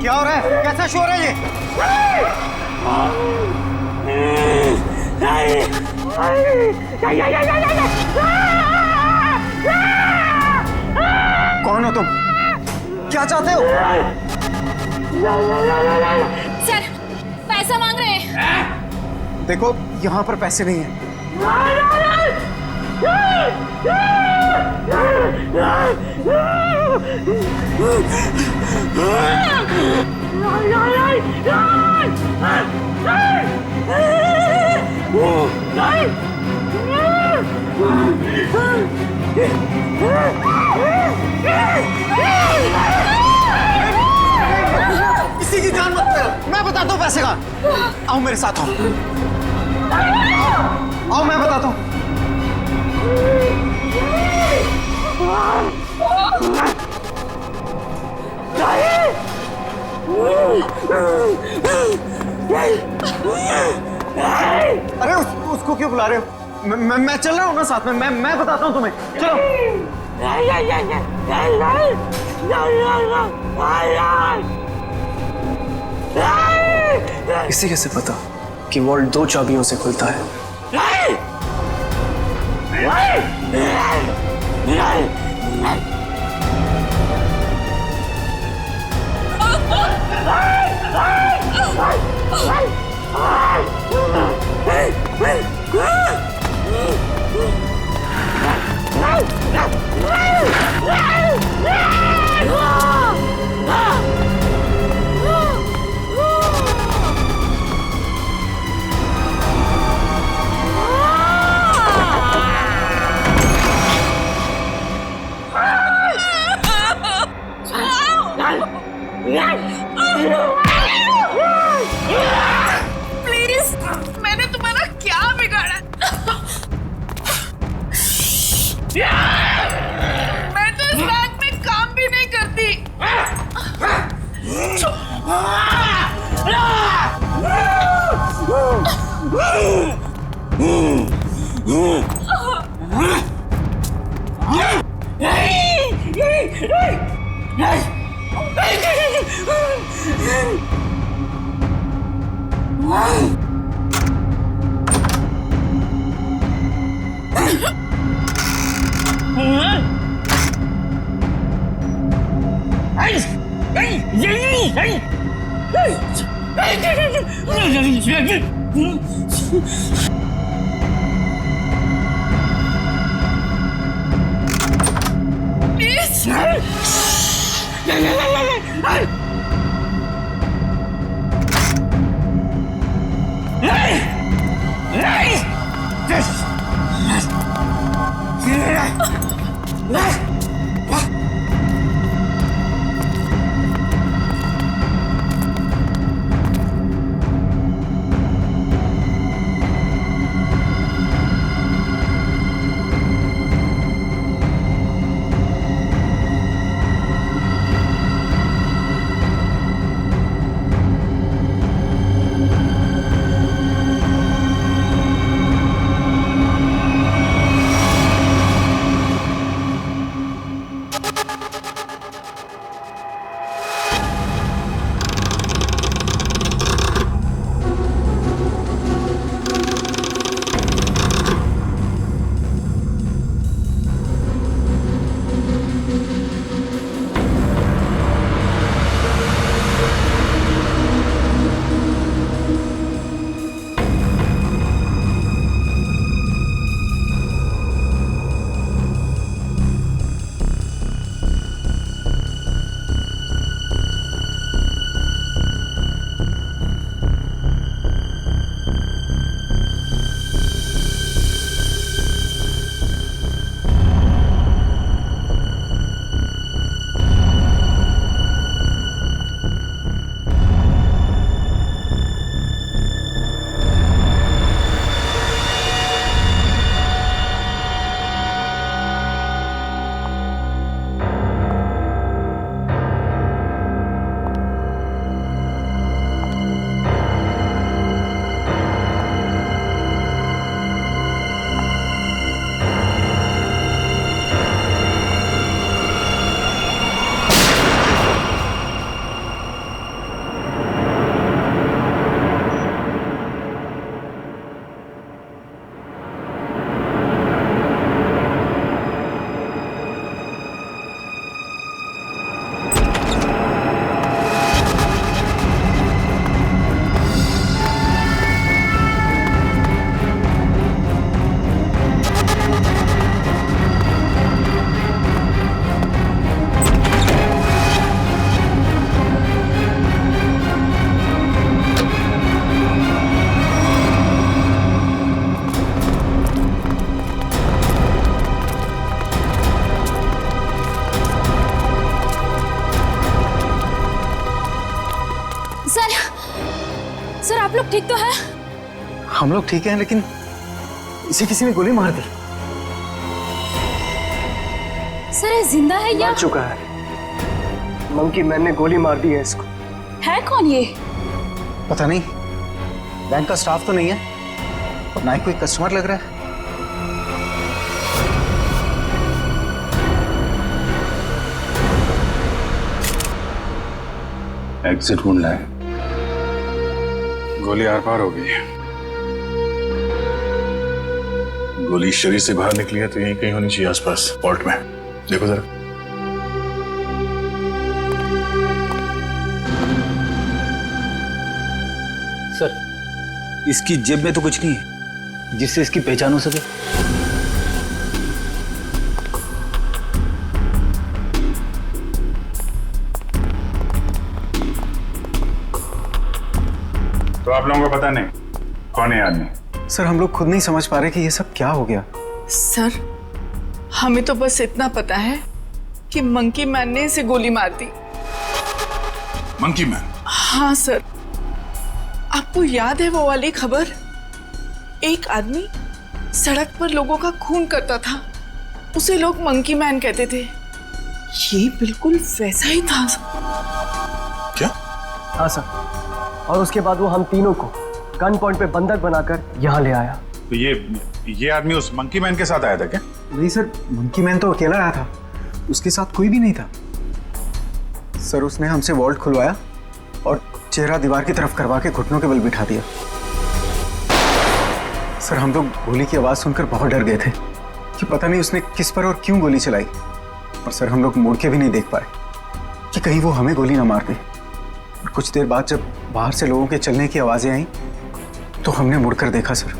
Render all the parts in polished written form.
क्या हो रहा है? कैसा शोर है ये? कौन हो तुम? क्या चाहते हो? सर, पैसा मांग रहे हैं। देखो, यहाँ पर पैसे नहीं हैं। किसी की जान मत करो। मैं बताता हूँ पैसे का। आओ मेरे साथ, आओ। आओ, मैं बताता हूँ। अरे उसको क्यों बुला रहे हो? मैं चल रहा हूँ ना साथ में। मैं बताता हूँ तुम्हें। चलो। इसे कैसे पता कि वॉल्ट 2 चाबियों से खुलता है? प्लीज, मैंने तुम्हारा क्या बिगाड़ा? मैं तो इस बैंक में काम भी नहीं करती। आप लोग ठीक तो हैं? हम लोग ठीक हैं, लेकिन इसे किसी ने गोली मार दी। सर ये जिंदा है या? मर चुका है। मंकी मैन ने गोली मार दी है इसको। है कौन ये? पता नहीं, बैंक का स्टाफ तो नहीं है और ना ही कोई कस्टमर लग रहा है। एग्जिट ढूंढना है। गोली आर पार हो गई है। गोली शरीर से बाहर निकली है तो यहीं कहीं होनी चाहिए आसपास, वॉल्ट में। देखो जरा। सर, इसकी जेब में तो कुछ नहीं है जिससे इसकी पहचान हो सके। तो आप लोगों को पता नहीं कौन है आदमी? सर हम लोग खुद नहीं समझ पा रहे कि ये सब क्या हो गया। सर हमें तो बस इतना पता है कि मंकी मैन ने इसे गोली मार दी। Monkey man? हाँ सर, आपको याद है वो वाली खबर? एक आदमी सड़क पर लोगों का खून करता था, उसे लोग मंकी मैन कहते थे। ये बिल्कुल वैसा ही था। क्या? हाँ सर, और उसके बाद वो हम तीनों को गन पॉइंट पे बंधक बनाकर यहाँ ले आया। तो ये आदमी उस मंकी मैन के साथ आया था क्या? नहीं सर, मंकी मैन तो अकेला आया था, उसके साथ कोई भी नहीं था। सर उसने हमसे वॉल्ट खुलवाया और चेहरा दीवार की तरफ करवा के घुटनों के बल बिठा दिया। सर हम लोग गोली की आवाज सुनकर बहुत डर गए थे कि पता नहीं उसने किस पर और क्यों गोली चलाई। और सर हम लोग मुड़ के भी नहीं देख पाए कि कहीं वो हमें गोली ना मार दे। और कुछ देर बाद जब बाहर से लोगों के चलने की आवाजें आई तो हमने मुड़कर देखा सर।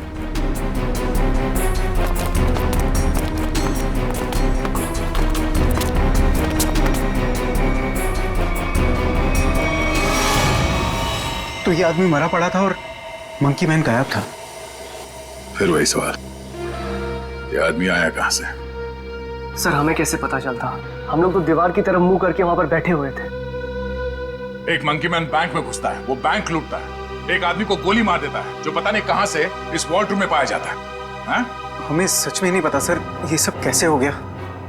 तो ये आदमी मरा पड़ा था और मंकी मैन गायब था। फिर वही सवाल, ये आदमी आया कहां से? सर हमें कैसे पता चलता? हम लोग तो दीवार की तरफ मुंह करके वहां पर बैठे हुए थे। एक मंकी मैन बैंक में घुसता है, वो बैंक लूटता है, एक आदमी को गोली मार देता है जो पता नहीं कहां से इस वॉल्ट रूम में पाया जाता है। हाँ? हमें सच में नहीं पता सर, ये सब कैसे हो गया।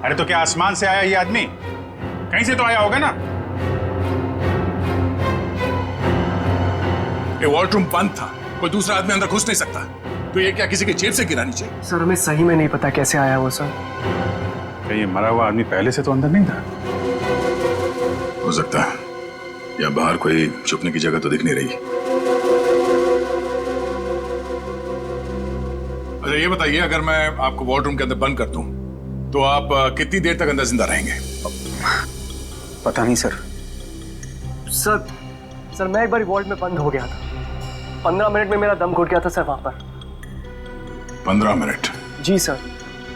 अरे तो क्या आसमान से आया ये आदमी? कहीं से तो आया होगा ना। ये वॉल्ट रूम बंद था, कोई दूसरा आदमी अंदर घुस नहीं सकता, तो ये क्या किसी की जेब से गिरा नीचे? सर हमें सही में नहीं पता कैसे आया वो सर। क्या ये मरा हुआ आदमी पहले से तो अंदर नहीं था? हो सकता है, या बाहर कोई छुपने की जगह तो दिख नहीं रही। अच्छा ये बताइए, अगर मैं आपको वॉल्ट रूम के अंदर बंद कर दूं तो आप कितनी देर तक अंदर जिंदा रहेंगे? पता नहीं सर। सर मैं एक बार वॉल्ट में बंद हो गया था, 15 मिनट में मेरा दम घुट गया था सर वहां पर। 15 मिनट? जी सर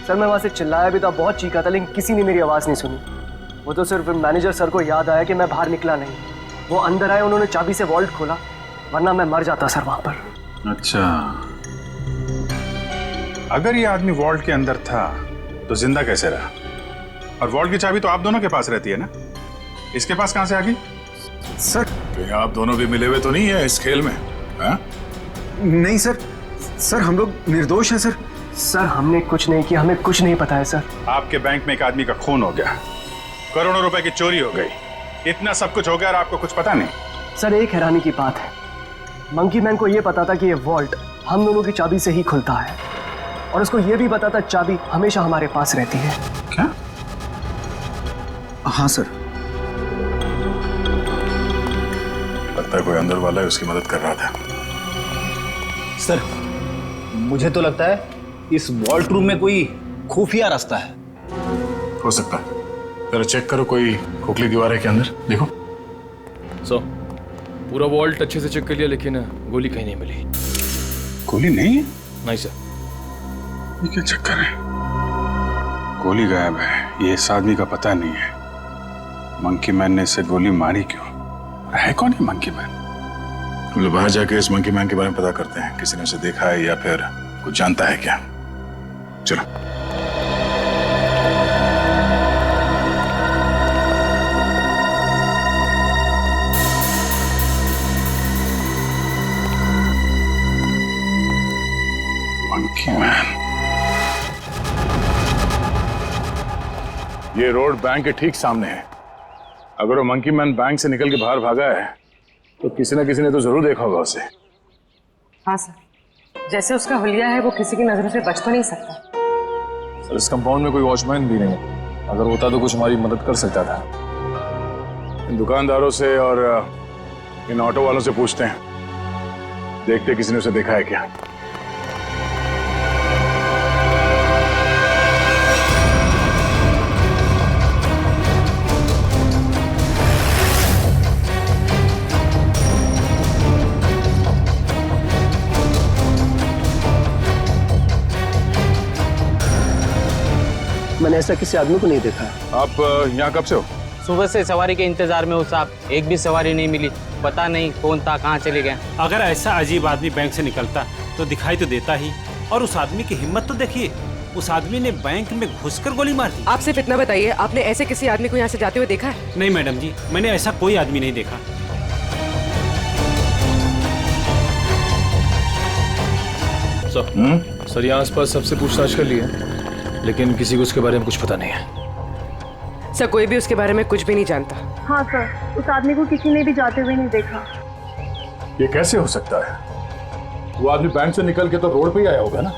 मैं वहां से चिल्लाया भी था, बहुत चीखा था, लेकिन किसी ने मेरी आवाज नहीं सुनी। वो तो सिर्फ मैनेजर सर को याद आया कि मैं बाहर निकला नहीं। वो अंदर आए, उन्होंने चाबी से वॉल्ट खोला, वरना मैं मर जाता सर वहां पर। अच्छा, अगर ये आदमी वॉल्ट के अंदर था तो जिंदा कैसे रहा? और वॉल्ट की चाबी तो आप दोनों के पास रहती है ना, इसके पास कहां से आ गई? सर कहीं आप दोनों भी मिले हुए तो नहीं है इस खेल में? हा? नहीं सर हम लोग निर्दोष हैं सर। सर हमने कुछ नहीं किया, हमें कुछ नहीं पता है सर। आपके बैंक में एक आदमी का खून हो गया, करोड़ों रुपए की चोरी हो गई, इतना सब कुछ हो गया और आपको कुछ पता नहीं? सर एक हैरानी की बात है, मंकी मैन को यह पता था कि ये वॉल्ट हम दोनों की चाबी से ही खुलता है, और उसको यह भी पता था चाबी हमेशा हमारे पास रहती है। क्या? हाँ सर। लगता है कोई अंदर वाला है, उसकी मदद कर रहा था। सर मुझे तो लगता है इस वॉल्ट रूम में कोई खुफिया रास्ता है। हो सकता है, जरा चेक करो, कोई खोखली दीवार है क्या अंदर? देखो। सो पूरा वॉल्ट अच्छे से चेक कर लिया, लेकिन गोली कहीं नहीं मिली। गोली नहीं है? नहीं सर। ये क्या चक्कर है? गोली गायब है, ये इस आदमी का पता नहीं है। मंकी मैन ने इसे गोली मारी क्यों? है कौन है मंकी मैन? हम लोग बाहर जाके इस मंकी मैन के बारे में पता करते हैं, किसी ने उसे देखा है या फिर कुछ जानता है क्या? चलो। ये रोड बैंक के ठीक सामने है। अगर वो मंकी मैन बैंक से निकल के बाहर भागा है तो किसी न किसी ने तो जरूर देखा होगा उसे। हाँ सर, जैसे उसका हुलिया है वो किसी की नजरों से बच तो नहीं सकता। सर इस कंपाउंड में कोई वॉचमैन भी नहीं है, अगर होता तो कुछ हमारी मदद कर सकता था। इन दुकानदारों से और इन ऑटो वालों से पूछते हैं, देखते किसी ने उसे देखा है क्या। मैंने ऐसा किसी आदमी को नहीं देखा। आप यहाँ कब से हो? सुबह से सवारी के इंतजार में हूँ साहब, एक भी सवारी नहीं मिली। पता नहीं कौन था, कहाँ चले गए। अगर ऐसा अजीब आदमी बैंक से निकलता तो दिखाई तो देता ही। और उस आदमी की हिम्मत तो देखिए, उस आदमी ने बैंक में घुसकर गोली मार दी। आप सिर्फ इतना बताइए, आपने ऐसे किसी आदमी को यहाँ से जाते हुए देखा है? नहीं मैडम जी, मैंने ऐसा कोई आदमी नहीं देखा। सर यहाँ आसपास सबसे पूछताछ कर ली है, लेकिन किसी को उसके बारे में कुछ पता नहीं है। सर कोई भी उसके बारे में कुछ भी नहीं जानता। हाँ सर, उस आदमी को किसी ने भी जाते हुए नहीं देखा। ये कैसे हो सकता है? वो आदमी बैंक से निकल के तो रोड पे ही आया होगा ना,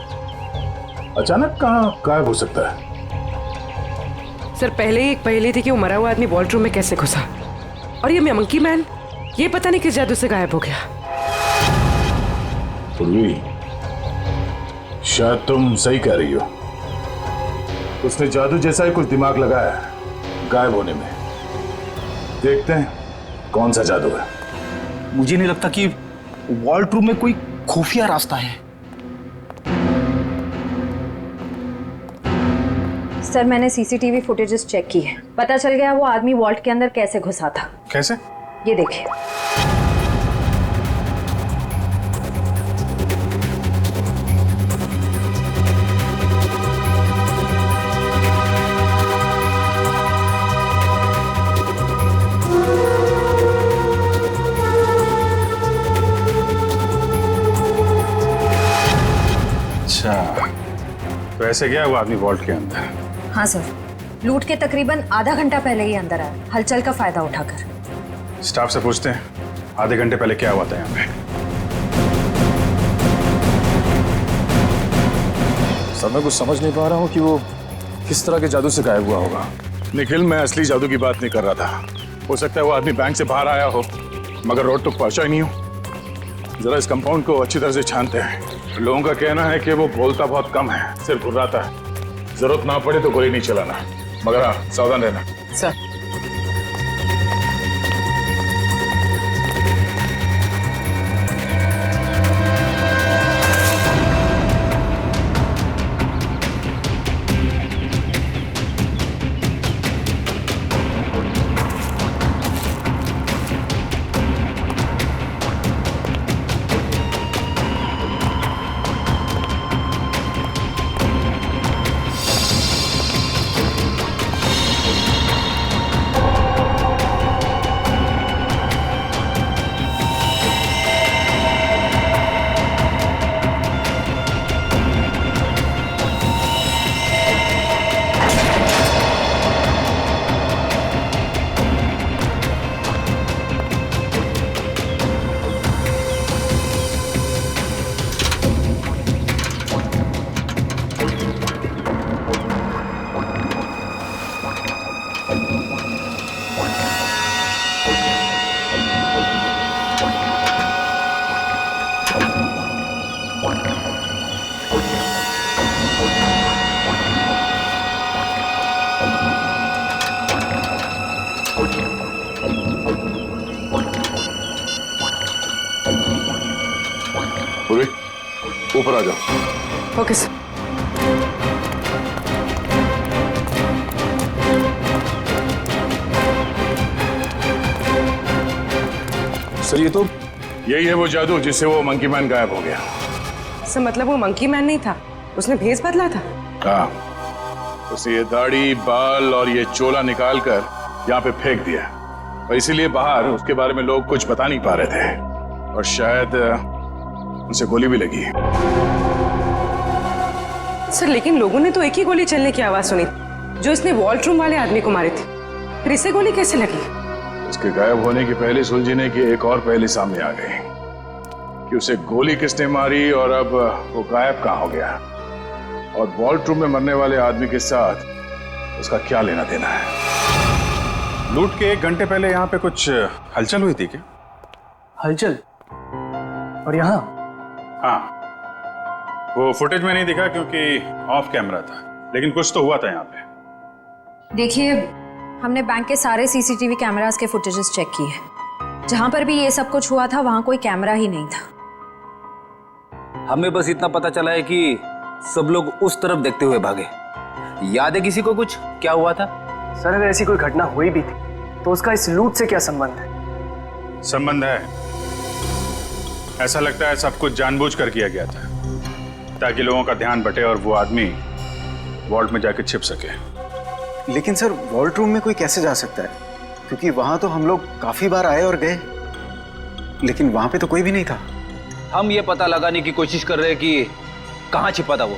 अचानक कहाँ गायब हो सकता है? सर पहले ही एक पहेली थी कि वो मरा हुआ आदमी वॉल्ट रूम में कैसे घुसा, और ये मंकी मैन ये पता नहीं किस जादू से गायब हो गया। पूर्वी, शायद तुम सही कह रही हो। उसने जादू जैसा ही कुछ दिमाग लगाया है गायब होने में। देखते हैं कौन सा जादू है। मुझे नहीं लगता कि वॉल्ट रूम में कोई खुफिया रास्ता है। सर मैंने सीसीटीवी फुटेजेस चेक की है, पता चल गया वो आदमी वॉल्ट के अंदर कैसे घुसा था। कैसे? ये देखिए। अच्छा, तो ऐसे गया वो आदमी वॉल्ट के अंदर? हाँ सर, लूट के तकरीबन आधा घंटा पहले ही अंदर आया, हलचल का फायदा उठाकर। स्टाफ से पूछते हैं आधे घंटे पहले क्या हुआ था यहाँ पे। सर मैं कुछ समझ नहीं पा रहा हूँ कि वो किस तरह के जादू से गायब हुआ होगा। निखिल, मैं असली जादू की बात नहीं कर रहा था। हो सकता है वो आदमी बैंक से बाहर आया हो मगर रोड तक पहुंचा ही नहीं हो। जरा इस कंपाउंड को अच्छी तरह से छानते हैं। लोगों का कहना है कि वो बोलता बहुत कम है, सिर्फ घुर्राता है। जरूरत ना पड़े तो गोली नहीं चलाना, मगर हाँ सावधान रहना। सर पूर्वी, ऊपर आ जाओ। Okay sir. सर ये तो यही है वो जादू जिससे वो मंकी मैन गायब हो गया। सर मतलब वो मंकी मैन नहीं था, उसने भेस बदला था। हाँ, उसे ये दाढ़ी, बाल और ये चोला निकाल कर यहाँ पे फेंक दिया, और इसीलिए बाहर उसके बारे में लोग कुछ बता नहीं पा रहे थे, और शायद उसे गोली भी लगी। सर लेकिन लोगों ने तो एक ही गोली चलने की आवाज सुनी, जो इसने वॉल्ट वाले आदमी को मारे थे, फिर इसे गोली कैसे लगी? उसके गायब होने की पहले सुलझने की एक और पहली सामने आ गई कि उसे गोली किसने मारी और अब वो गायब कहाँ हो गया, और वॉल्ट रूम में मरने वाले आदमी के साथ उसका क्या लेना देना है। लूट के 1 घंटे पहले यहाँ पे कुछ हलचल हुई थी क्या? हलचल? और यहाँ? हाँ, वो फुटेज में नहीं दिखा क्योंकि ऑफ कैमरा था, लेकिन कुछ तो हुआ था यहाँ पे। देखिए, हमने बैंक के सारे सीसीटीवी कैमरास के फुटेजेस चेक किए। जहां पर भी ये सब कुछ हुआ था वहां कोई कैमरा ही नहीं था। हमें बस इतना पता चला है कि सब लोग उस तरफ देखते हुए भागे। याद है किसी को कुछ क्या हुआ था? सर, अगर ऐसी कोई घटना हुई भी थी तो उसका इस लूट से क्या संबंध है? संबंध है। ऐसा लगता है सब कुछ जानबूझकर किया गया था ताकि लोगों का ध्यान बटे और वो आदमी वॉल्ट में जाके छिप सके। लेकिन सर, वॉल्ट रूम में कोई कैसे जा सकता है? क्योंकि वहां तो हम लोग काफी बार आए और गए, लेकिन वहां पे तो कोई भी नहीं था। हम ये पता लगाने की कोशिश कर रहे हैं कि कहाँ छिपा था वो।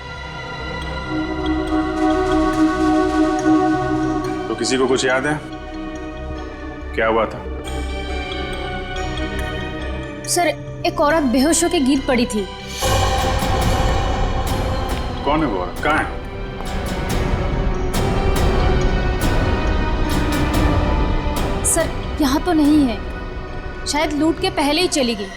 तो किसी को कुछ याद है क्या हुआ था? सर, एक औरत बेहोश होकर गिर पड़ी थी। कौन है वो औरत? कहाँ है? सर, यहाँ तो नहीं है, शायद लूट के पहले ही चली गई।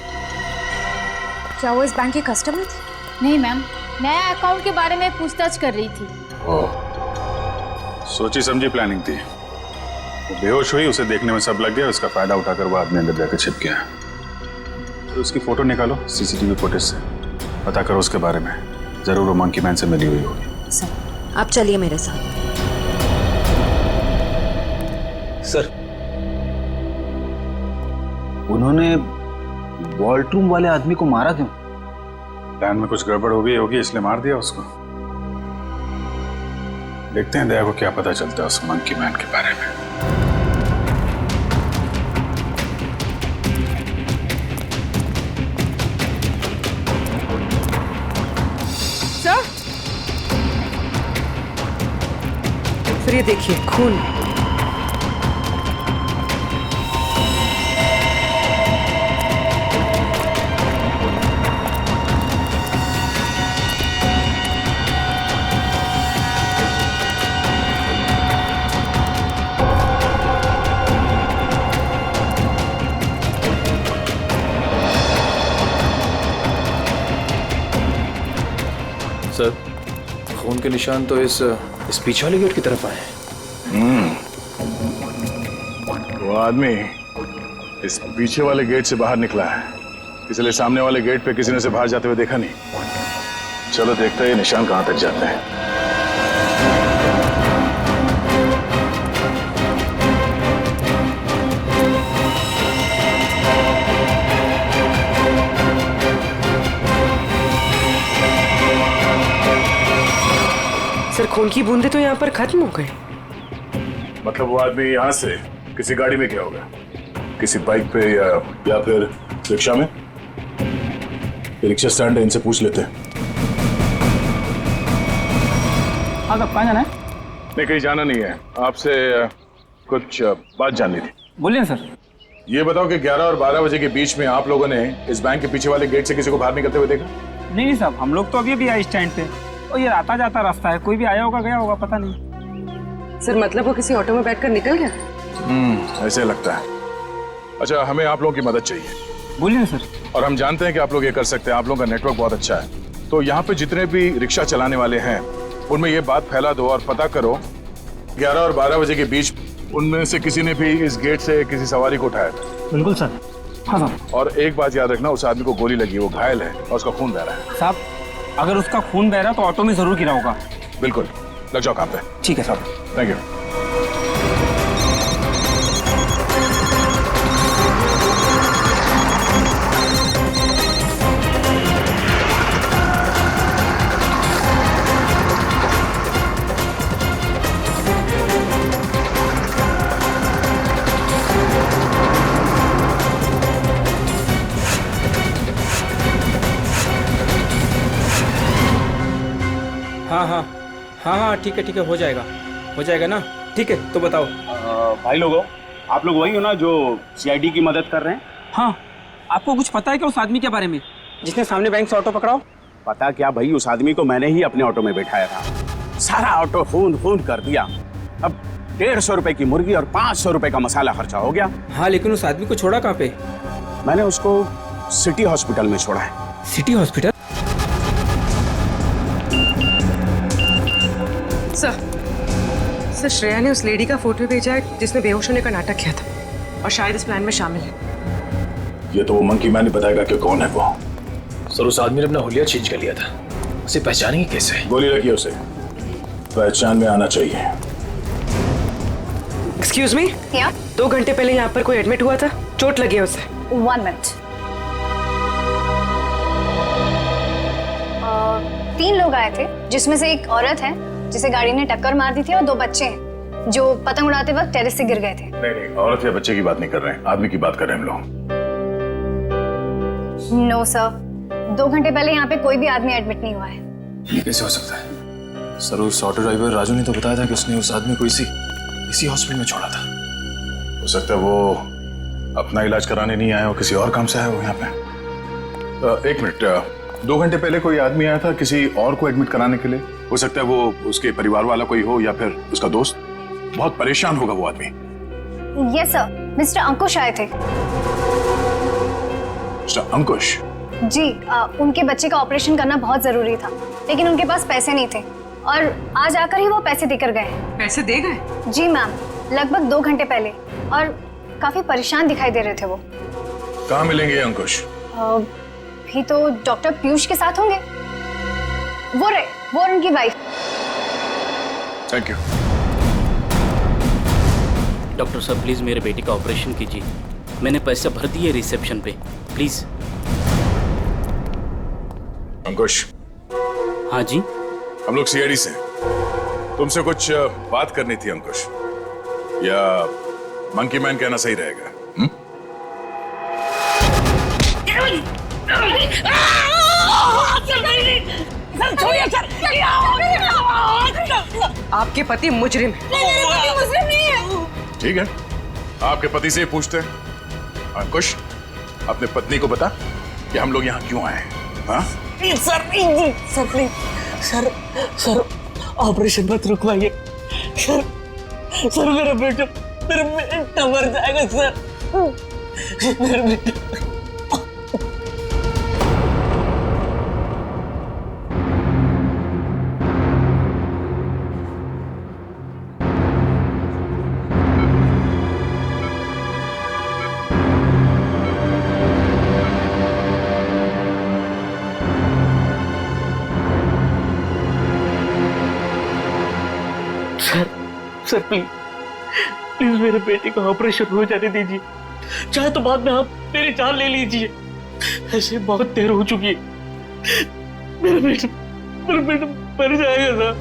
क्या वो इस बैंक की कस्टमर थी? नहीं मैम, नया अकाउंट के बारे में पूछताछ कर रही थी। सोची समझी प्लानिंग थी। वो बेहोश हुई, उसे देखने में सब लग गया, उसका फायदा उठाकर वो आदमी अंदर जाकर छिप गया। तो उसकी फोटो निकालो सीसीटीवी फुटेज से, पता करो उसके बारे में। जरूर वो मंकी मैन से मिली हुई होगी। सर, आप चलिए मेरे साथ। सर, उन्होंने वॉल्ट रूम वाले आदमी को मारा क्यों? प्लान में कुछ गड़बड़ हो गई होगी, इसलिए मार दिया उसको। देखते हैं दया को क्या पता चलता है उस मंकी मैन के बारे में। सर, ये देखिए, खून। सर, खून के निशान तो इस पीछे वाले गेट की तरफ आए हैं। वो आदमी इस पीछे वाले गेट से बाहर निकला है, इसलिए सामने वाले गेट पे किसी ने उसे बाहर जाते हुए देखा नहीं। चलो देखते हैं ये निशान कहां तक जाते हैं। सर, खून की बूंदे तो यहाँ पर खत्म हो गए। मतलब वो आदमी यहाँ से किसी गाड़ी में गया होगा, किसी बाइक पे या फिर रिक्शा में। रिक्शा स्टैंड है, इनसे पूछ लेते हैं। हाँ, कब कहाँ जाना है? नहीं, कहीं जाना नहीं है, आपसे कुछ बात जाननी थी। बोलिए सर। ये बताओ कि 11 और 12 बजे के बीच में आप लोगों ने इस बैंक के पीछे वाले गेट से किसी को बाहर निकलते हुए देखा? नहीं साहब, हम लोग तो अभी आए स्टैंड पे, और ये आता जाता रास्ता है, कोई भी आया होगा गया होगा, पता नहीं। सर, मतलब वो किसी ऑटो में बैठकर निकल गया? ऐसे लगता है। अच्छा, हमें आप लोगों की मदद चाहिए। बोलिए सर। और हम जानते हैं कि आप लोग ये कर सकते हैं, आप लोगों का नेटवर्क बहुत अच्छा है। तो यहाँ पे जितने भी रिक्शा चलाने वाले हैं उनमें ये बात फैला दो और पता करो 11 और 12 बजे के बीच उनमें से किसी ने भी इस गेट से किसी सवारी को उठाया था। बिल्कुल सर। हाँ सर। और एक बात याद रखना, उस आदमी को गोली लगी, वो घायल है और उसका खून बह रहा है। साहब, अगर उसका खून बह रहा तो ऑटो में जरूर गिरा होगा। बिल्कुल, लग जाओ काम पे। ठीक है साहब। Thank you. हाँ, ठीक है, हो जाएगा। हो जाएगा ना? ठीक है, तो बताओ। भाई लोगों, आप लोग वही हो ना जो सीआईडी की मदद कर रहे हैं? हाँ, आपको कुछ पता है क्या उस आदमी के बारे में जिसने सामने बैंक से ऑटो पकड़ाओ? पता क्या भाई, उस आदमी को मैंने ही अपने ऑटो में बैठाया था। सारा ऑटो खून खून कर दिया। अब 150 रुपए की मुर्गी और 500 रुपए का मसाला खर्चा हो गया। हाँ, लेकिन उस आदमी को छोड़ा कहाँ पे? मैंने उसको सिटी हॉस्पिटल में छोड़ा है। City hospital? सर, श्रेया ने उस लेडी का फोटो भेजा है जिसने बेहोश होने का नाटक किया था और शायद इस प्लान में शामिल है। ये तो वो मंकी मैन ही बताएगा कि कौन है वो। सर, उस आदमी ने अपना हुलिया चेंज कर लिया था। उसे पहचानेंगे कैसे? गोली लगी उसे, पहचान में आना चाहिए। एक्सक्यूज मी, 2 घंटे पहले यहाँ पर कोई एडमिट हुआ था, चोट लगी है उसे। 1 मिनट। 3 लोग आए थे, जिसमें से एक औरत है जिसे गाड़ी ने टक्कर मार दी थी और 2 बच्चे हैं जो पतंग उड़ाते वक्त टेरेस से गिर गए थे। नहीं, औरत या बच्चे की बात नहीं कर रहे हैं, आदमी की बात कर रहे हैं हम लोग। नो सर, 2 घंटे पहले यहाँ पे कोई भी आदमी एडमिट नहीं हुआ है। ये कैसे हो सकता है? सर, उस ऑटो ड्राइवर राजू ने तो बताया था कि उसने उस आदमी को इसी हॉस्पिटल में छोड़ा था। हो सकता है वो अपना इलाज कराने नहीं आया हो, किसी और काम से आया हो यहाँ पे। 1 मिनट, 2 घंटे पहले कोई आदमी आया था किसी और को एडमिट कराने के लिए। हो सकता है वो उसके परिवार वाला कोई हो या फिर उसका दोस्त। बहुत परेशान होगा वो आदमी। यस सर, मिस्टर अंकुश आए थे। मिस्टर अंकुश? जी, उनके बच्चे का ऑपरेशन करना बहुत जरूरी था, लेकिन उनके पास पैसे नहीं थे और आज आकर ही वो पैसे देकर गए। पैसे दे गए? जी मैम, लगभग 2 घंटे पहले, और काफी परेशान दिखाई दे रहे थे वो। कहाँ मिलेंगे अंकुश? भी तो डॉक्टर पीयूष के साथ होंगे। वो और उनकी वाइफ। Thank you. डॉक्टर साहब, प्लीज मेरे बेटे का ऑपरेशन कीजिए। मैंने पैसे भर दिए रिसेप्शन पे, प्लीज। अंकुश। हाँ जी। हम लोग सीआईडी से हैं। तुमसे कुछ बात करनी थी अंकुश, या मंकी मैन कहना सही रहेगा? आपके पति मुजरिम है। ठीक है, आपके पति से पूछते हैं। अंकुश, अपने पत्नी को बता कि हम लोग यहाँ क्यों आए हैं। हाँ? सर ऑपरेशन मत रुकवाइए सर, मेरा बेटा मर जाएगा सर, मेरा बेटा। सर प्लीज मेरे बेटे का ऑपरेशन हो जाने दीजिए, चाहे तो बाद में आप मेरी जान ले लीजिए। ऐसे बहुत देर हो चुकी है। मेरा बेटा मर जाएगा सर,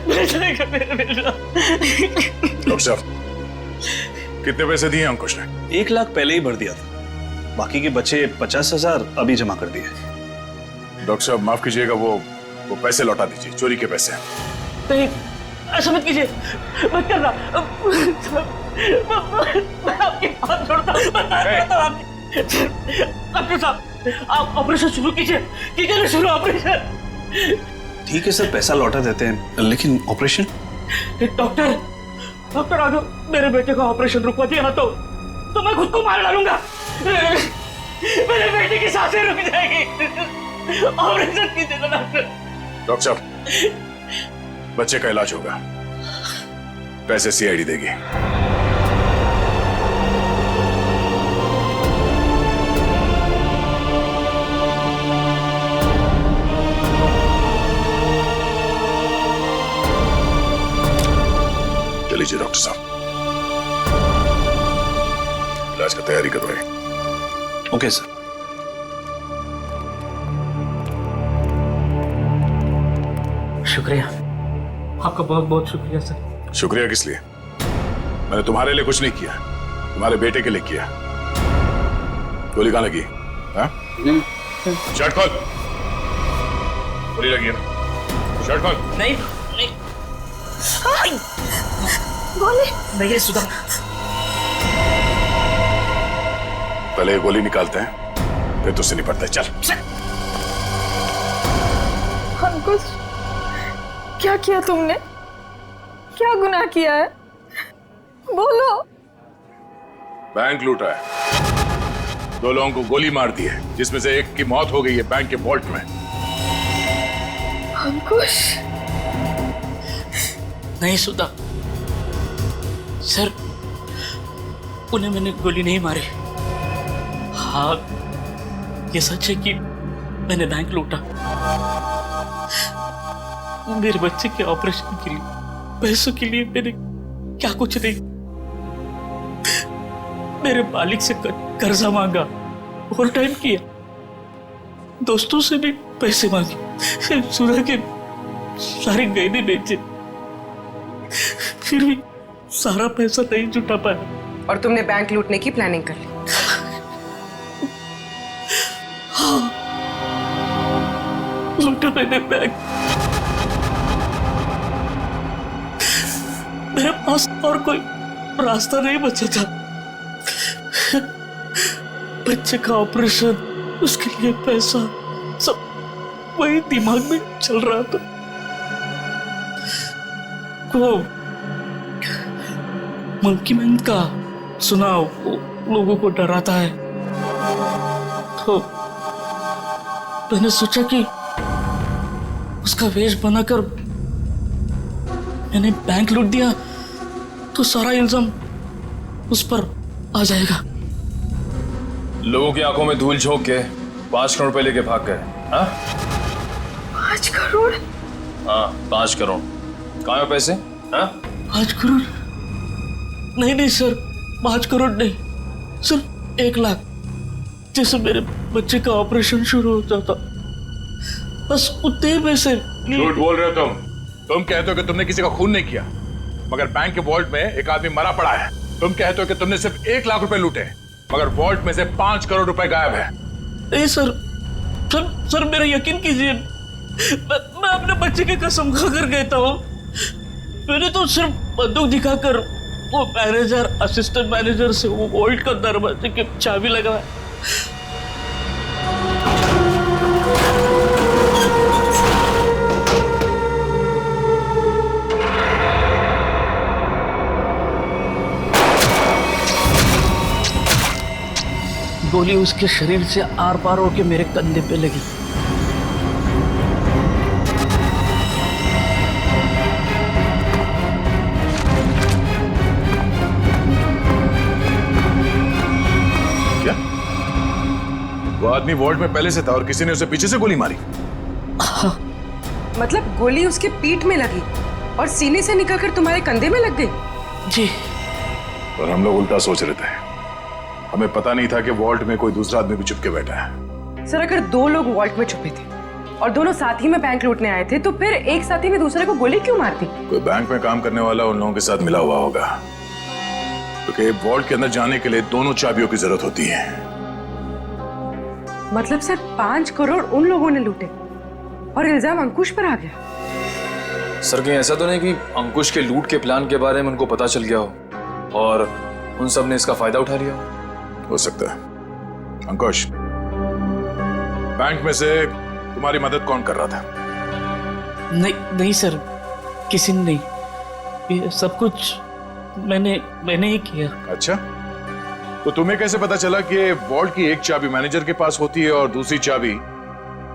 मर जाएगा मेरा बेटा। डॉक्टर साहब, कितने पैसे दिए अंकुश ने? 1 लाख पहले ही भर दिया था, बाकी के बचे 50,000 अभी जमा कर दिए। डॉक्टर साहब माफ कीजिएगा, वो पैसे लौटा दीजिए, चोरी के पैसे। नहीं, ऐसा मत कीजिए, मत करना। मैं आपकी बात छोड़ता हूँ, डॉक्टर साहब आप ऑपरेशन शुरू कीजिए ना शुरू ऑपरेशन। ठीक है सर, पैसा लौटा देते हैं, लेकिन ऑपरेशन? डॉक्टर आगे मेरे बेटे का ऑपरेशन रुकवा दिया ना तो मैं खुद को मार डालूंगा। मेरे बेटे की सांसें रुक जाएगी। ऑपरेशन कीजिएगा डॉक्टर। डॉक्टर साहब, बच्चे का इलाज होगा, पैसे सीआईडी देगी। चलिए डॉक्टर साहब, इलाज का तैयारी कर रहे हैं। Okay sir. शुक्रिया, आपका बहुत बहुत शुक्रिया सर। शुक्रिया किस लिए? मैंने तुम्हारे लिए कुछ नहीं किया, तुम्हारे बेटे के लिए किया। गोली कहाँ लगी? शर्ट खोल। गोली लगी है ना? शर्ट खोल। नहीं गोली नहीं सुधा, पहले गोली निकालते हैं फिर तुझसे निपटते हैं। चल। अंकुश, क्या किया तुमने? क्या गुनाह किया है? बोलो। बैंक लूटा है, 2 लोगों को गोली मार दी है, जिसमें से एक की मौत हो गई है बैंक के वॉल्ट में। अंकुश। नहीं सुधा सर, उन्हें मैंने गोली नहीं मारी। हाँ, ये सच है कि मैंने बैंक लूटा। मेरे बच्चे के ऑपरेशन के लिए, पैसों के लिए मैंने क्या कुछ नहीं, मेरे मालिक से कर्जा मांगा, ओवर टाइम किया, दोस्तों से भी पैसे मांगे, सुना के सारे गहने बेचे, फिर भी सारा पैसा नहीं जुटा पाया। और तुमने बैंक लूटने की प्लानिंग कर ली? हाँ, लूटा मैंने बैंक। मेरे पास और कोई रास्ता नहीं बचा था। बच्चे का ऑपरेशन, उसके लिए पैसा, सब वही दिमाग में चल रहा था। वो मंकी मैन का सुना, लोगों को डराता है, तो मैंने सोचा कि उसका वेश बनाकर मैंने बैंक लूट दिया तो सारा इल्जाम उस पर आ जाएगा। लोगों की आंखों में धूल झोंक के 5 करोड़ रुपए लेके भाग गए। हाँ 5 करोड़? हाँ 5 करोड़। कहाँ है पैसे? हाँ 5 करोड़ नहीं सर, 5 करोड़ नहीं, सिर्फ 1 लाख। जैसे मेरे बच्चे का ऑपरेशन शुरू हो जाता, बस उतने पैसे। झूठ बोल रहे हो तुम कहते हो कि तुमने किसी का खून नहीं किया, मगर बैंक के वॉल्ट में एक आदमी मरा पड़ा है। तुम कहते हो कि तुमने सिर्फ 1 लाख रुपए लूटे, मगर वॉल्ट में से 5 करोड़ रुपए गायब है। नहीं सर मेरा यकीन कीजिए, मैं अपने बच्चे की कसम खाकर कहता हूँ, मैंने तो सिर्फ बंदूक दिखाकर वो मैनेजर, असिस्टेंट मैनेजर से वो वॉल्ट का दरवाजे की चाबी लगाया। गोली उसके शरीर से आर पार होके मेरे कंधे पे लगी। क्या? वो आदमी वॉल्ट में पहले से था और किसी ने उसे पीछे से गोली मारी? हाँ। मतलब गोली उसके पीठ में लगी और सीने से निकलकर तुम्हारे कंधे में लग गई? जी। और हम लोग उल्टा सोच रहे थे, हमें पता नहीं था कि वॉल्ट में कोई दूसरा आदमी भी छुप के बैठा है। सर अगर 2 लोग वॉल्ट में छुपे थे और दोनों साथ ही में बैंक लूटने आए थे, तो फिर एक साथी ने दूसरे को गोली क्यों मार दी? कोई बैंक में काम करने वाला उन लोगों के साथ मिला हुआ होगा, क्योंकि वॉल्ट के अंदर जाने के लिए दोनों चाबियों की जरूरत होती है। मतलब सर 5 करोड़ उन लोगों ने लूटे और इल्जाम अंकुश पर आ गया? सर कहीं ऐसा तो नहीं कि अंकुश के लूट के प्लान के बारे में उनको पता चल गया हो और उन सब ने इसका फायदा उठा लिया हो सकता है। अंकुश, बैंक में से तुम्हारी मदद कौन कर रहा था? नहीं सर, किसी ने नहीं, ये सब कुछ मैंने ही किया। अच्छा, तो तुम्हें कैसे पता चला कि वॉल्ट की एक चाबी मैनेजर के पास होती है और दूसरी चाबी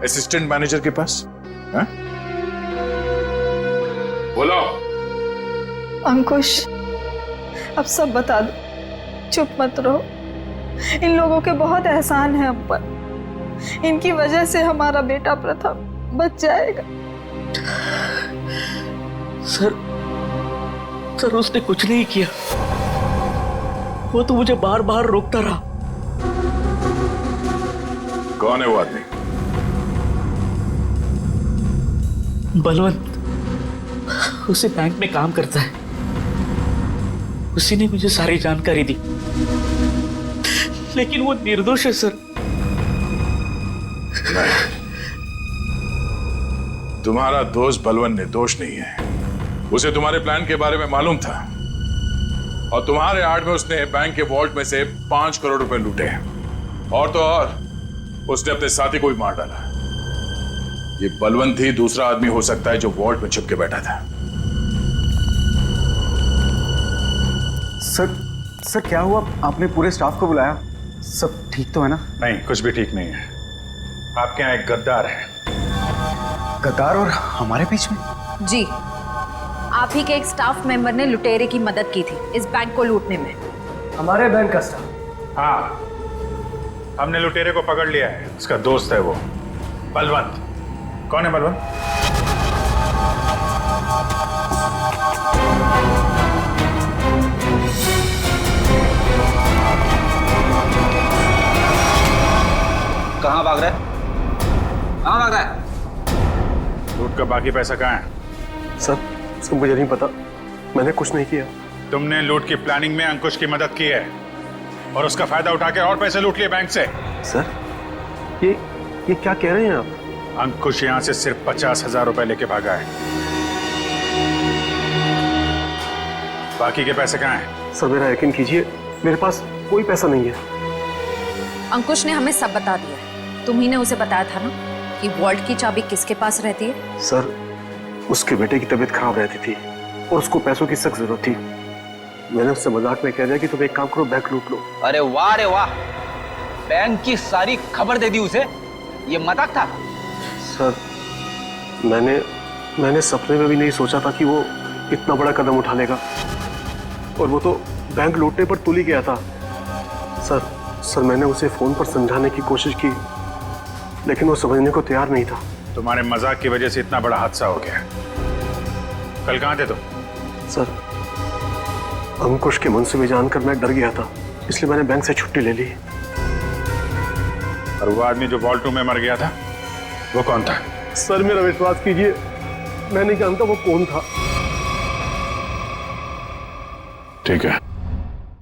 असिस्टेंट मैनेजर के पास? है? बोलो। अंकुश, अब सब बता दो, चुप मत रहो। इन लोगों के बहुत एहसान है हम पर, इनकी वजह से हमारा बेटा प्रथम बच जाएगा। सर उसने कुछ नहीं किया, वो तो मुझे बार बार रोकता रहा। कौन है वो आदमी? बलवंत, उसी बैंक में काम करता है, उसी ने मुझे सारी जानकारी दी, लेकिन वो निर्दोष है सर। नहीं, तुम्हारा दोस्त बलवंत निर्दोष नहीं है, उसे तुम्हारे प्लान के बारे में मालूम था और तुम्हारे आड़ में उसने बैंक के वॉल्ट में से 5 करोड़ रुपए लूटे। और तो और उसने अपने साथी को भी मार डाला। ये बलवंत ही दूसरा आदमी हो सकता है जो वॉल्ट में छुप के बैठा था। सर क्या हुआ? आपने पूरे स्टाफ को बुलाया? सब ठीक तो है ना? नहीं, कुछ भी ठीक नहीं है। आपके यहाँ एक गद्दार है। गद्दार और हमारे बीच में? जी, आप ही के एक स्टाफ मेंबर ने लुटेरे की मदद की थी इस बैंक को लूटने में। हमारे बैंक का स्टाफ? हाँ, हमने लुटेरे को पकड़ लिया है। उसका दोस्त है वो बलवंत। कौन है बलवंत? कहाँ भाग रहा है? कहाँ भाग रहा है? लूट का बाकी पैसा कहाँ है? सर मुझे नहीं पता, मैंने कुछ नहीं किया। तुमने लूट की प्लानिंग में अंकुश की मदद की है और उसका फायदा उठा के और पैसे लूट लिए बैंक से। सर ये क्या कह रहे हैं आप? अंकुश यहाँ से सिर्फ 50,000 रुपए लेके भागा है। बाकी के पैसे कहाँ हैं? सर मेरा यकीन कीजिए, मेरे पास कोई पैसा नहीं है। अंकुश ने हमें सब बता दिया। तुम्ही ने उसे बताया था ना कि वॉल्ट की चाबी किसके पास रहती है? सर उसके बेटे की तबीयत खराब रहती थी और उसको पैसों की सख्त जरूरत थी। मैंने उससे मजाक में कह दिया कि तुम एक काम करो, बैंक लूट लो। अरे वाह, बैंक की सारी खबर दे दी उसे। ये मजाक था? सर मैंने सपने में भी नहीं सोचा था कि वो इतना बड़ा कदम उठा लेगा। और वो तो बैंक लूटने पर तुल ही गया था। सर मैंने उसे फोन पर समझाने की कोशिश की, लेकिन वो समझने को तैयार नहीं था। तुम्हारे मजाक की वजह से इतना बड़ा हादसा हो गया। कल कहाँ थे तुम? सर अंकुश के मनसूबे जानकर मैं डर गया था, इसलिए मैंने बैंक से छुट्टी ले ली। और वो आदमी जो वॉल्ट रूम में मर गया था, वो कौन था? सर मेरा विश्वास कीजिए, मैं नहीं जानता वो कौन था। ठीक है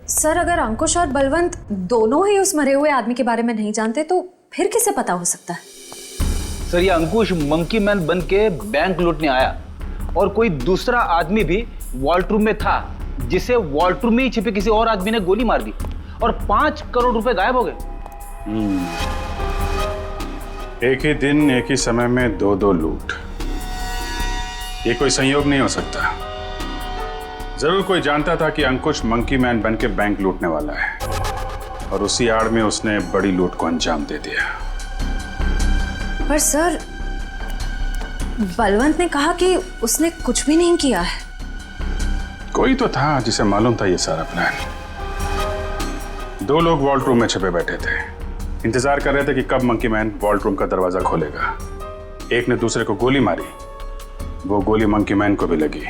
सर, अगर अंकुश और बलवंत दोनों ही उस मरे हुए आदमी के बारे में नहीं जानते तो फिर किसे पता हो सकता है? सर ये अंकुश मंकी मैन बन के बैंक लूटने आया और कोई दूसरा आदमी भी वॉल्ट रूम में था, जिसे वॉल्ट रूम में ही छिपे किसी और आदमी ने गोली मार दी और 5 करोड़ रुपए गायब हो गए। एक ही दिन एक ही समय में दो लूट, ये कोई संयोग नहीं हो सकता। जरूर कोई जानता था कि अंकुश मंकी मैन बन के बैंक लूटने वाला है और उसी आड़ में उसने बड़ी लूट को अंजाम दे दिया। पर सर बलवंत ने कहा कि उसने कुछ भी नहीं किया है। कोई तो था जिसे मालूम था ये सारा प्लान। 2 लोग वॉल्ट रूम में छिपे बैठे थे, इंतजार कर रहे थे कि कब मंकी मैन वॉल्ट रूम का दरवाजा खोलेगा। एक ने दूसरे को गोली मारी, वो गोली मंकी मैन को भी लगी।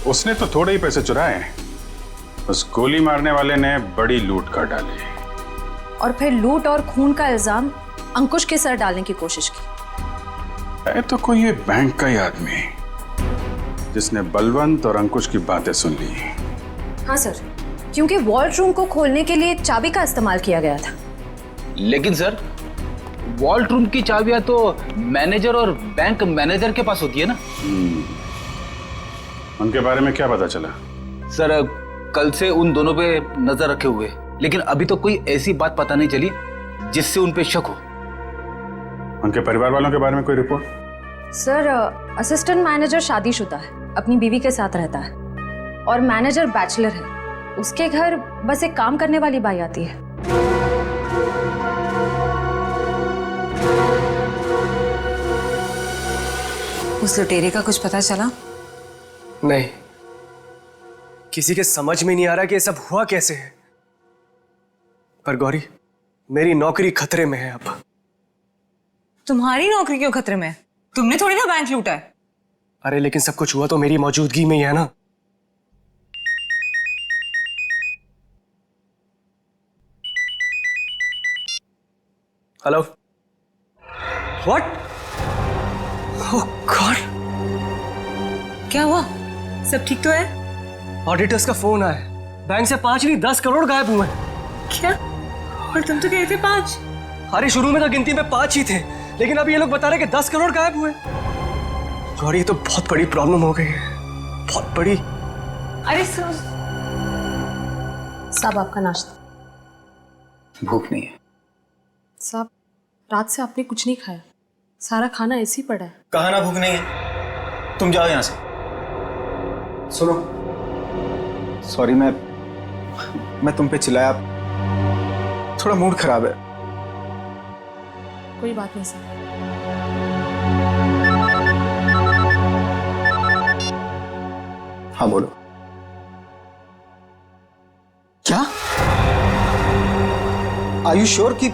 उसने तो थोड़े ही पैसे चुराए, उस गोली मारने वाले ने बड़ी लूट कर डाली और फिर लूट और खून का इल्जाम अंकुश के सर डालने की कोशिश की। है तो कोई ये बैंक का ही आदमी जिसने बलवंत और अंकुश की बातें सुन ली। हाँ सर, क्योंकि वॉल्ट रूम को खोलने के लिए चाबी का इस्तेमाल किया गया था। लेकिन सर वॉल्ट रूम की चाबियां तो मैनेजर और बैंक मैनेजर के पास होती है ना। उनके बारे में क्या पता चला? सर कल से उन दोनों पे नजर रखे हुए, लेकिन अभी तो कोई ऐसी बात पता नहीं चली जिससे उन पे शक हो। उनके परिवार वालों के बारे में कोई रिपोर्ट? सर असिस्टेंट मैनेजर शादीशुदा है, अपनी बीवी के साथ रहता है और मैनेजर बैचलर है। उसके घर बस एक काम करने वाली बाई आती है। उस लुटेरे का कुछ पता चला? नहीं, किसी के समझ में नहीं आ रहा कि ये सब हुआ कैसे है। पर गौरी, मेरी नौकरी खतरे में है अब। तुम्हारी नौकरी क्यों खतरे में है? तुमने थोड़ी ना बैंक लूटा है। अरे लेकिन सब कुछ हुआ तो मेरी मौजूदगी में ही है ना। Hello, what? ओह गॉड, क्या हुआ? सब ठीक तो है? ऑडिटर्स का फोन आया, बैंक से 5 नहीं 10 करोड़ गायब हुए। क्या? और तुम तो कहते 5। अरे शुरू में तो गिनती में 5 ही थे, लेकिन अब ये लोग बता रहे कि 10 करोड़ गायब हुए। गौरी ये तो बहुत बड़ी प्रॉब्लम हो गई है। बहुत बड़ी। अरे सर, साहब आपका नाश्ता। भूख नहीं है साहब, रात से आपने कुछ नहीं खाया, सारा खाना ऐसे ही पड़ा है। कहा ना भूख नहीं है, तुम जाओ यहां से। सुनो, सॉरी मैं तुम पे चिल्लाया, थोड़ा मूड खराब है। कोई बात नहीं सर। हाँ बोलो। क्या? आर यू श्योर कि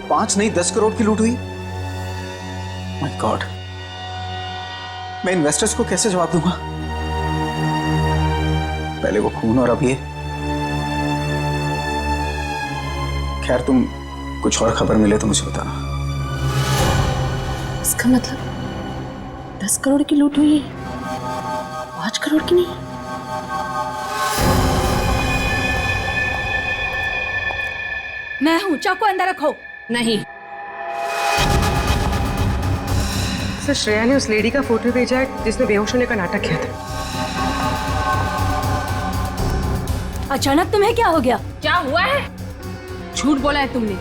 5 नहीं 10 करोड़ की लूट हुई? माय गॉड, मैं इन्वेस्टर्स को कैसे जवाब दूंगा? पहले वो खून और अब ये। खैर, तुम कुछ और खबर मिले तो मुझे बताना। इसका मतलब 10 करोड़ की लूट हुई है, 5 करोड़ की नहीं। मैं हूं, चाकू अंदर रखो। नहीं सर, श्रेया ने उस लेडी का फोटो भेजा है जिसने बेहोश होने का नाटक किया था। अचानक तुम्हें क्या हो गया? क्या हुआ है? झूठ बोला है तुमने,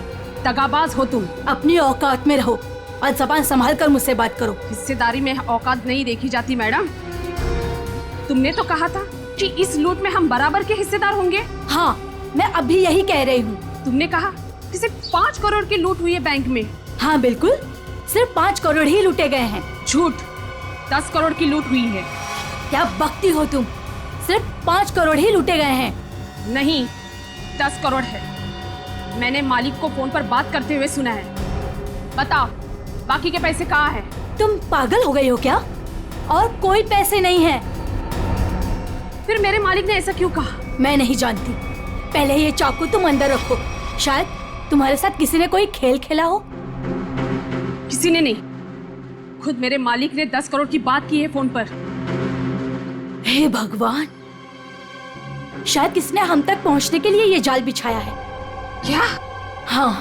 दगाबाज हो तुम। अपनी औकात में रहो और जबान संभाल कर मुझसे बात करो। हिस्सेदारी में औकात नहीं देखी जाती मैडम। तुमने तो कहा था कि इस लूट में हम बराबर के हिस्सेदार होंगे। हाँ, मैं अभी यही कह रही हूँ। तुमने कहा कि सिर्फ 5 करोड़ की लूट हुई है बैंक में। हाँ बिल्कुल, सिर्फ 5 करोड़ ही लूटे गए हैं। झूठ, 10 करोड़ की लूट हुई है। क्या बकती हो तुम? सिर्फ 5 करोड़ ही लूटे गए हैं। नहीं, 10 करोड़ है। मैंने मालिक को फोन पर बात करते हुए सुना है। बताओ, बाकी के पैसे कहाँ हैं? तुम पागल हो गई हो क्या? और कोई पैसे नहीं है। फिर मेरे मालिक ने ऐसा क्यों कहा? मैं नहीं जानती। पहले ये चाकू तुम अंदर रखो। शायद तुम्हारे साथ किसी ने कोई खेल खेला हो। किसी ने नहीं, खुद मेरे मालिक ने 10 करोड़ की बात की है फोन पर। हे भगवान, शायद किसने हम तक पहुंचने के लिए ये जाल बिछाया है। क्या? हाँ,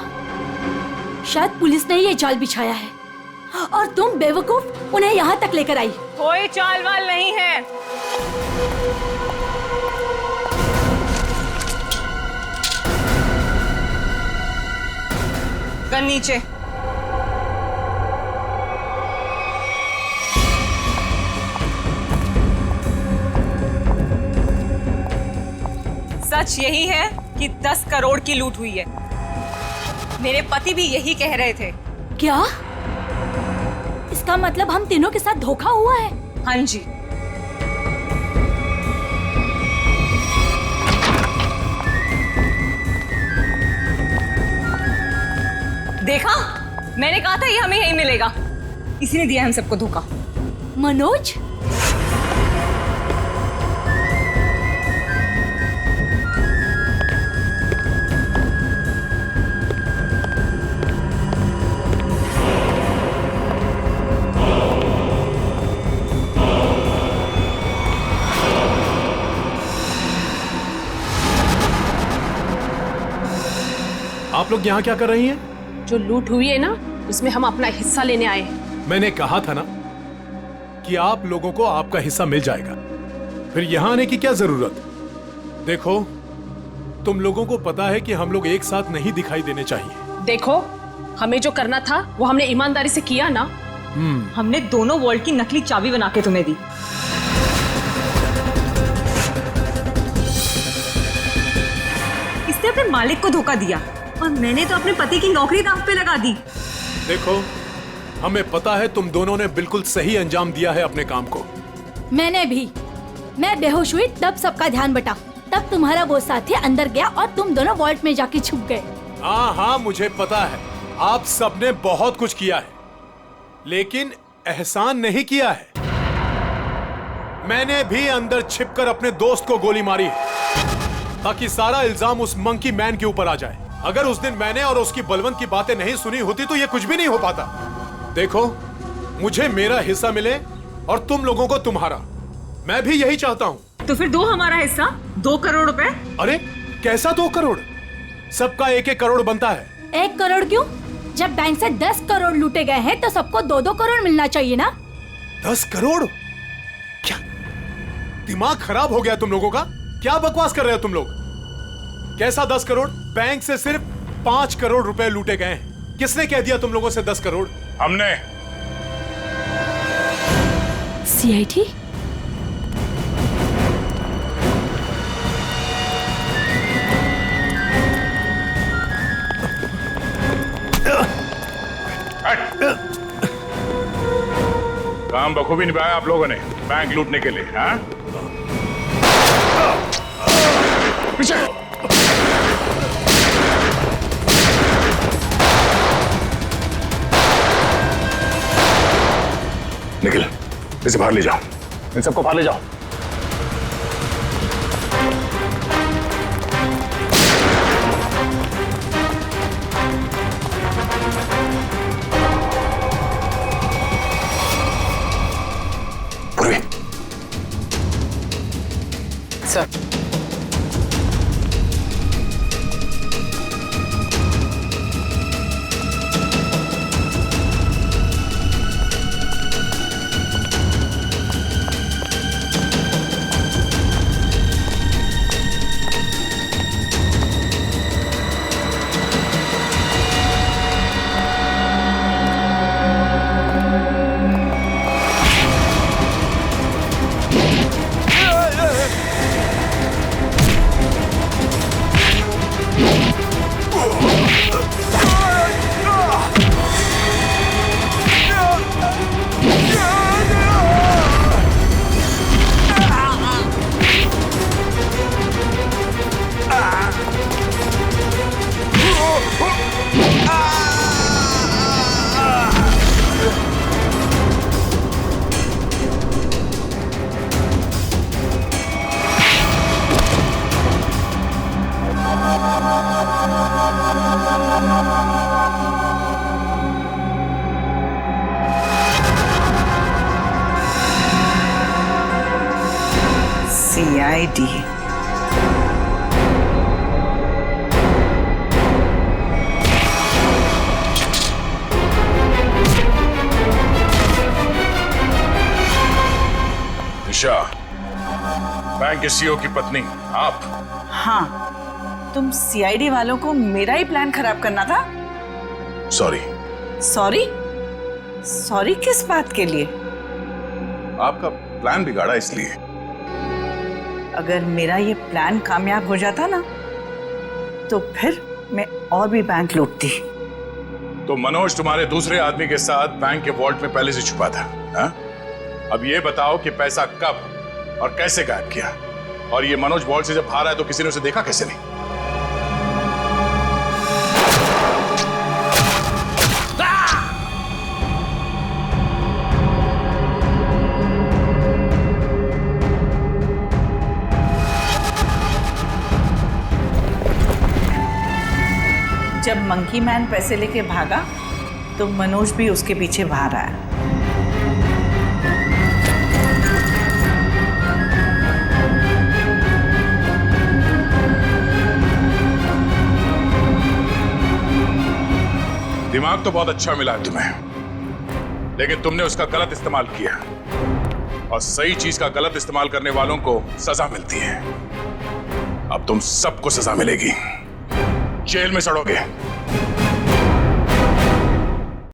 शायद पुलिस ने ये जाल बिछाया है और तुम बेवकूफ उन्हें यहाँ तक लेकर आई। कोई चाल वाल नहीं है। गन नीचे। सच यही है कि 10 करोड़ की लूट हुई है। मेरे पति भी यही कह रहे थे। क्या? इसका मतलब हम तीनों के साथ धोखा हुआ है? हाँ जी। देखा, मैंने कहा था ये हमें यही मिलेगा। इसी ने दिया हम सबको धोखा। मनोज, आप लोग यहाँ क्या कर रही हैं? जो लूट हुई है ना, उसमें हम अपना हिस्सा लेने आए हैं। मैंने कहा था ना कि आप लोगों को आपका हिस्सा मिल जाएगा, फिर यहाँ आने की क्या जरूरत? देखो, तुम लोगों को पता है कि हम लोग एक साथ नहीं दिखाई देने चाहिए। देखो, हमें जो करना था वो हमने ईमानदारी से किया ना। हमने दोनों वॉल्ट की नकली चाबी बना के तुम्हें दी। इसने अपने मालिक को धोखा दिया और मैंने तो अपने पति की नौकरी दांव पे लगा दी। देखो, हमें पता है तुम दोनों ने बिल्कुल सही अंजाम दिया है अपने काम को। मैंने भी। मैं बेहोश हुई तब सबका ध्यान बटा। तब तुम्हारा वो साथी अंदर गया और तुम दोनों वॉल्ट में जाके छुप गए। हाँ हाँ, मुझे पता है आप सबने बहुत कुछ किया है, लेकिन एहसान नहीं किया है। मैंने भी अंदर छिपकर अपने दोस्त को गोली मारी है ताकि सारा इल्जाम उस मंकी मैन के ऊपर आ जाए। अगर उस दिन मैंने और उसकी बलवंत की बातें नहीं सुनी होती तो ये कुछ भी नहीं हो पाता। देखो, मुझे मेरा हिस्सा मिले और तुम लोगों को तुम्हारा। मैं भी यही चाहता हूँ। तो फिर दो हमारा हिस्सा, 2 करोड़ रुपए। अरे कैसा 2 करोड़? सबका 1-1 करोड़ बनता है। 1 करोड़ क्यों? जब बैंक से 10 करोड़ लूटे गए हैं तो सबको 2-2 करोड़ मिलना चाहिए ना। 10 करोड़? दिमाग खराब हो गया तुम लोगों का? क्या बकवास कर रहे हो तुम लोग? कैसा 10 करोड़? बैंक से सिर्फ 5 करोड़ रुपए लूटे गए हैं। किसने कह दिया तुम लोगों से 10 करोड़? हमने। सीआईडी? काम बखूबी निभाया आप लोगों ने बैंक लूटने के लिए। हाँ? पीछे। निखिल, इसे बाहर ले जाओ। इन सबको बाहर ले जाओ। पूर्वी। सर। CID। निशा, बैंक के सीईओ की पत्नी आप? हाँ, तुम CID वालों को मेरा ही प्लान खराब करना था। सॉरी। सॉरी? सॉरी किस बात के लिए? आपका प्लान बिगाड़ा इसलिए। अगर मेरा ये प्लान कामयाब हो जाता ना, तो फिर मैं और भी बैंक लूटती। तो मनोज तुम्हारे दूसरे आदमी के साथ बैंक के वॉल्ट में पहले से छुपा था, हा? अब ये बताओ कि पैसा कब और कैसे गायब किया? और ये मनोज वॉल्ट से जब बाहर आया तो किसी ने उसे देखा कैसे नहीं? जब मंकी मैन पैसे लेके भागा तो मनोज भी उसके पीछे बाहर आया। दिमाग तो बहुत अच्छा मिला है तुम्हें, लेकिन तुमने उसका गलत इस्तेमाल किया, और सही चीज का गलत इस्तेमाल करने वालों को सजा मिलती है। अब तुम सबको सजा मिलेगी, जेल में सड़ोगे।